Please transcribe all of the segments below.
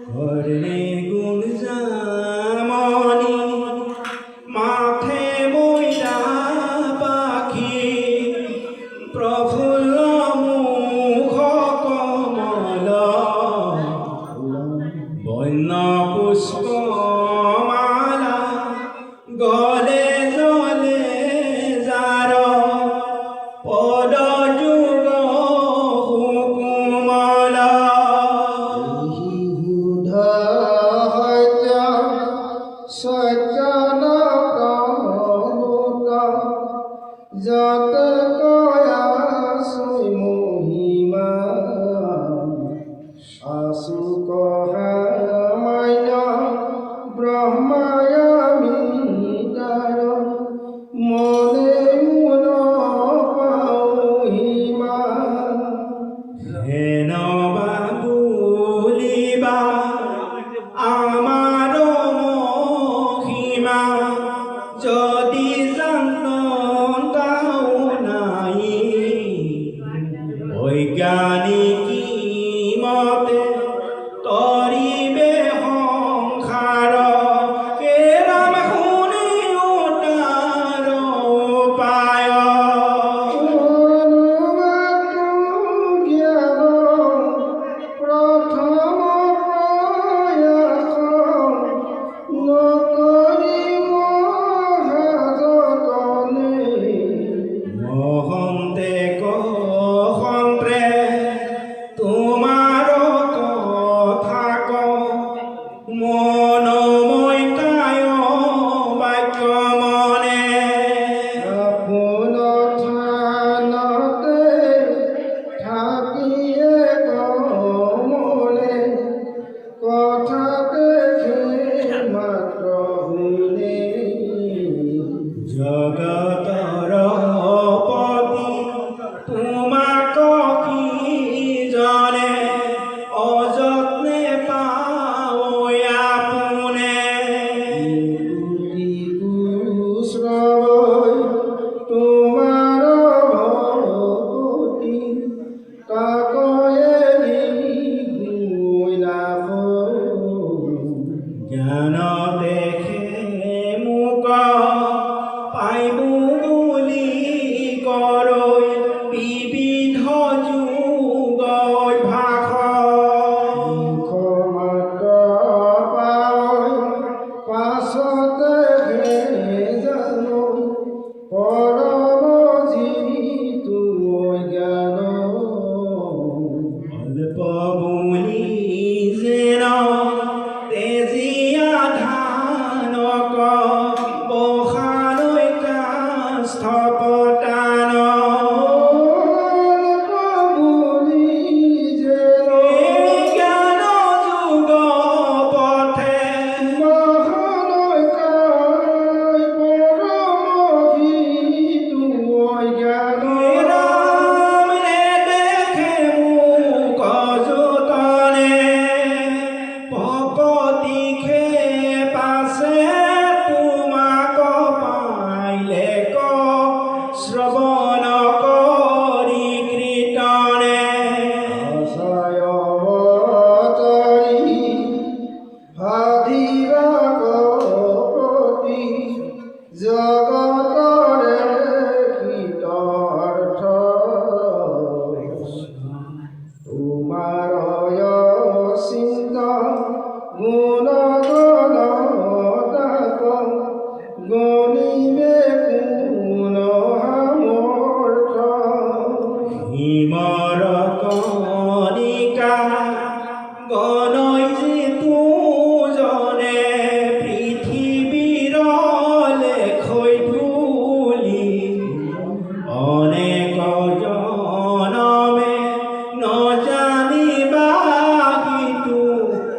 করলে গুঞ্জামনি মাঠে ময়রা পাখি প্রফুল্ল মুখ কমল বন্য পুষ্পমালা গলে জলে যার পদ যুগ হুকুমলা সজ্জন যত কয়া সুই মহিমা আশু কহামাইন ব্রহ্মায়ামিদার মনে মন পাহিমা হেন বাবুলিবা আমার মহিমা যদি জানতাও নাই বৈজ্ঞানিকী মতে তরিবে সংসার কেৰাম শুনি উতাৰ উপায় মহন্তে কহন্ত্রে তোমার কথা ক মনময় কায় বাক্য মনে আপন থানতে থাকিয়ে কমলে কথা দেখে মাত্র হইলে জগতর পতি তোমাক কি জনে অযত্নে পাওয়া পুনে শ্রবই তোমার ভগতি তাকয়ে জ্ঞান দেখে মুক পাইবু বুলি করৈ বিবিধ যুগ ভাষ মাত্ৰ পাই পাছতে জানো পৰম যিটো জ্ঞান অল্প বুলি যেন তেজিয়া ধানক বসালৈ কাষ্ঠ পতান জ্ঞান যুগ পথে ৰাম নেদেখে মুক যতনে ভকতি খে পাছে তোমাক পাইলে ক শ্ৰৱণ কৰি কীৰ্তনে জগতৰে কীৰ্তৰ্থ তোমাৰ চিন্ত গুণ গণ তাক গণিবে কোন সামৰ্থ হিমৰ কণিকা গণই যিটো জনে পৃথিৱীৰ লেখৈ ধূলি অনেক জনমে নজানিবা কিন্তু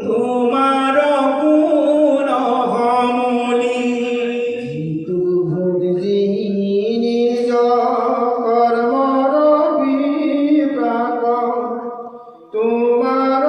তোমাৰ গুণ সমূলি যিটো বুজি নিজ কৰ্মৰ বিপাক তোমাৰ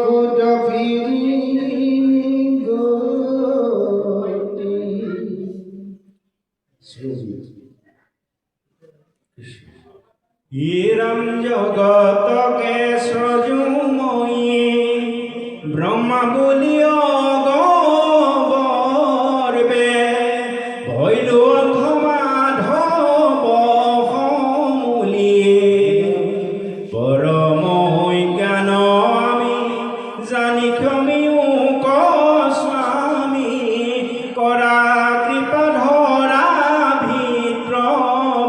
বহুত ফিরি গতি ইরম জগতকে সজুময়ী ব্রহ্মা বলিও গর্বে ভৈল মাধব সমূলি পরম জ্ঞান আমি জানি ক্ষমিও স্বামী করা কৃপা ধরা ভিত্র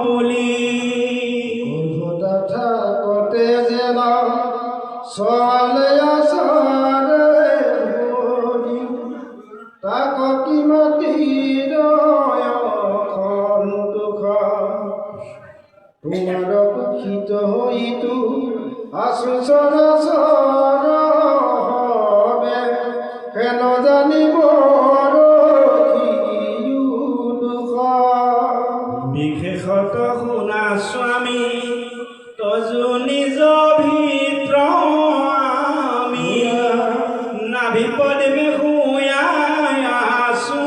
বলি কথা কতে যেন সলে আসারে বলি তাক কি মাটির দুঃখ তোমার কুক্ষিত হইতু আসু সরসর হবে কেন জানিব দুঃখ বিশেষত শুনা স্বামী তজু নিজ ভিত্ৰ আমি নাভি পদ্মে শুয়াই আছো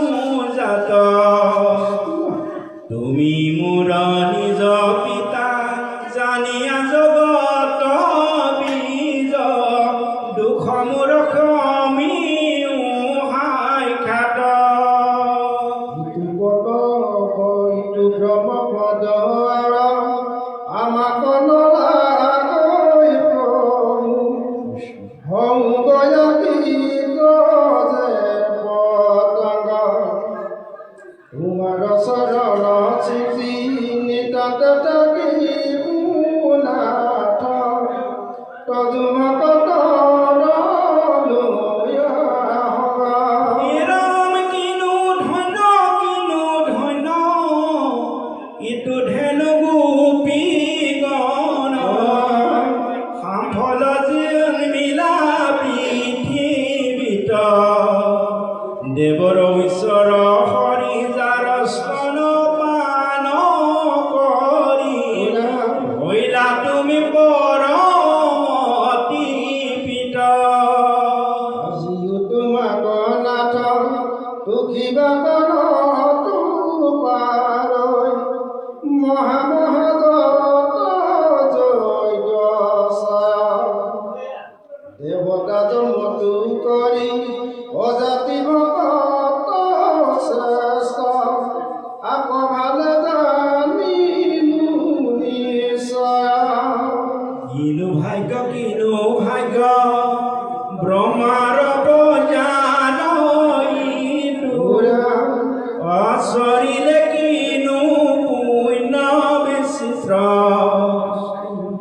জাত তুমি মোৰ নিজ পিতা জানিয়া জগত বীজ দুখ মোৰ ক্ষমি হাই খাত ইটো পদ ইটো ব্ৰহ্মপদ আমাক নলাগৈ প্ৰভু হওঁ গয়াতীত যে পতংগ তোমাৰ চৰণ চিতি নিতান্ত থাকি নাথ তজুমক ৰাম কিনো ধন্য ইটো ধেনু গোপী গণ সাম্ফল যেন মিলা পৃথিৱীত দেৱৰ ঈশ্বৰ হৰি যাৰ স্তন পান কৰি হৈলা তুমি পৰমতি পিত আজিও তোমাক নাথ দুখিবা কণ পাৰৈ মহামহাজত জয় দেৱতা জমতু কৰি অজাতি ভকত শ্ৰেষ্ঠ আক ভালে জানিলো নিশ্চয় কিনো ভাগ্য ব্ৰহ্মাৰ বজান অচৰিলে কিনো পুণ্য বিচিত্ৰ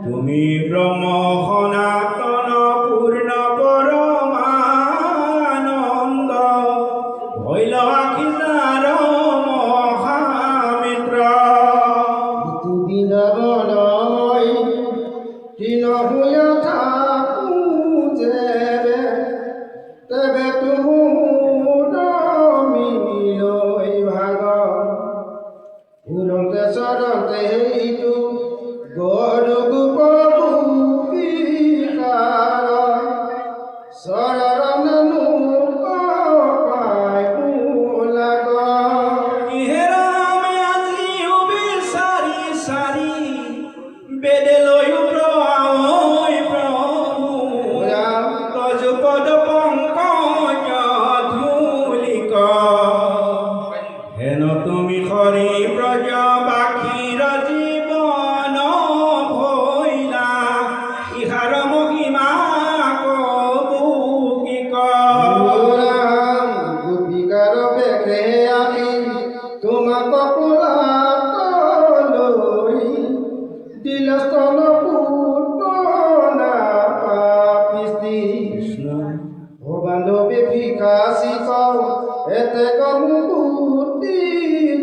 তুমি ব্ৰহ্ম সনাতন পূৰ্ণ পৰমানন্দ ভৈল আখিজাৰ মহামিত্ৰ ইটো বৃন্দাবনময় তৃণ শুয়া থাকো যেবে তেবে তুমুদ মিলৈ ভাগ উৰন্তে চৰন্তে সেইটো গৰু গোপীকাৰ চৰণেনো পাই লাগ ইহেৰামে আজিও বিচাৰি বেদে লৈও প্ৰভু তজু পদ পংকজ ধূলিক হেন তুমি হৰি ব্ৰজবাসীৰ জীৱন ভৈলা ইহাৰ মহিমা কবু কি গোপিকাৰ বেশে আহি তোমাক কোলাত লৈ দিল স্তন পুত্ৰ নাপাপিস্তি ভবানবে বিকাশিত এতে কমুকুতি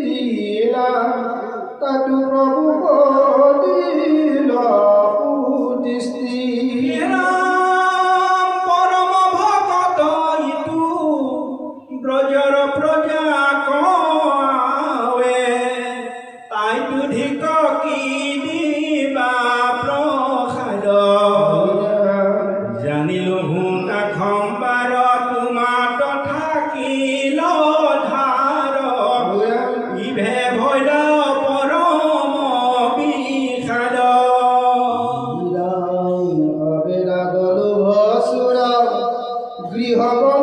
দিলা তাতু প্ৰভু দিল দৃষ্টি ৰাম পৰম ভকত ইটো ব্ৰজৰ প্ৰজা কৱে তাইতো ধিক কি দিবা প্ৰসাদ জানিলো হুঁ তাক গৃহবধূ